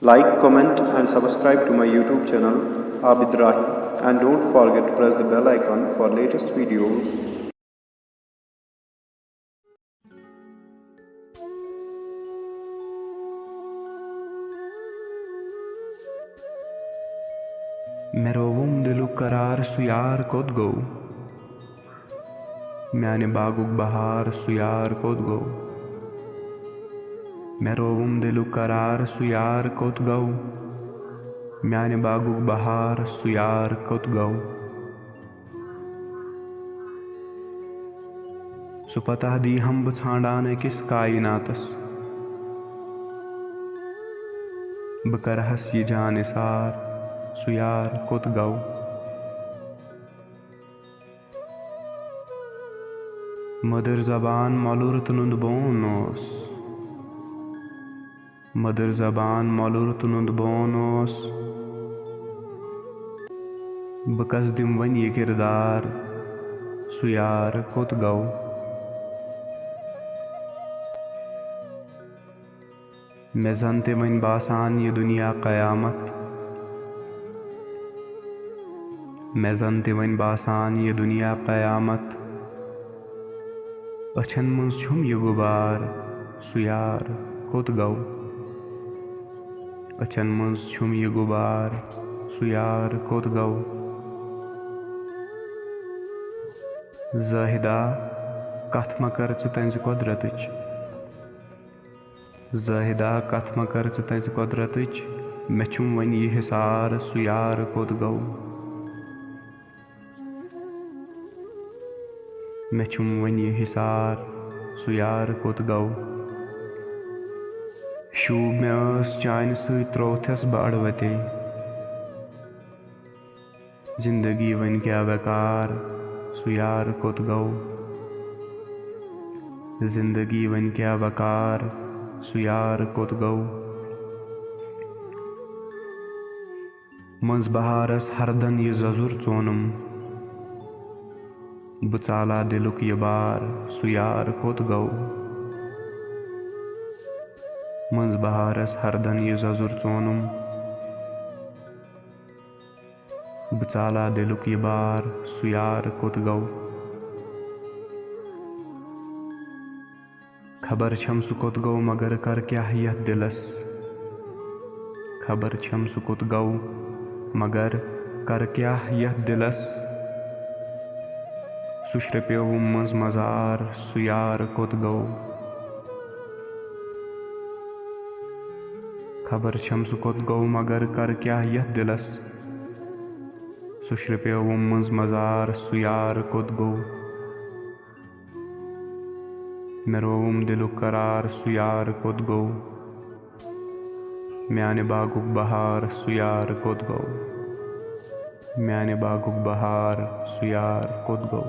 Like, comment and subscribe to my YouTube channel Abid Rahim, and don't forget to press the bell icon for latest videos. Merovum diluk karar suyar kod go. Miane baguk bahar suyar kod go. Merovum diluk karar suyar kod go. Miane baguk bahar suyar kod go. Supatah di हम बछांडाने किस कायनातस बकरहस ये जान सार सुयार कोत गौ. Mother जबान मलुर तुनुंद Bono's. Mother जबान मलुर तुनुंद Bono's. बकस दिम वन ये किरदार सुयार कोत गौ. मैं जानते वन बासान ये दुनिया क़यामत. मैं जानते वन बासान ये दुनिया क़यामत. अछन मुझ छुम ये गुबार सुयार कोत गौ. अछन मुझ छुम ये गुबार सुयार कोत गौ. ज़ाहिदा कथ मकर तंज कुदरतच. ज़ाहिदा कथ मकर तंज कुदरतच. मे छुम वन ये हिसार सुयार कोत गौ. मे छुम वन ये हिसार सुयार कोत गौ. शूब मे चान सत त्रोथस बड़वते. जिंदगी वन क्या बेकार सुयार कोत गौ. जिंदगी वन क्या बेकार सुयार कोत गौ. मंज बहारस हरदन ये जजुर चोनम. बचाला दिलुक ये बार सुयार कोत गौ. मंज बहारस हरदन ये जजुर चोनम. बचाला दिलुक ये बार सुयार कोत गौ. खबर छम सुकोत गौ मगर कर क्या यह दिलस. खबर छम सुकोत गौ मगर कर क्या यह दिलस. सुश्रप्यो मज मजार सुयार कोत गौ. खबर छम सुकोत गौ मगर कर क्या यह दिलस. सुश्रप्यो मज मजार सुयार कोत गौ. मेरोवम दिलुक करार सुयार कोत गौ. म्याने बागुक बहार सुयार कोत गौ. म्याने बागुक बहार सुयार कोत गौ.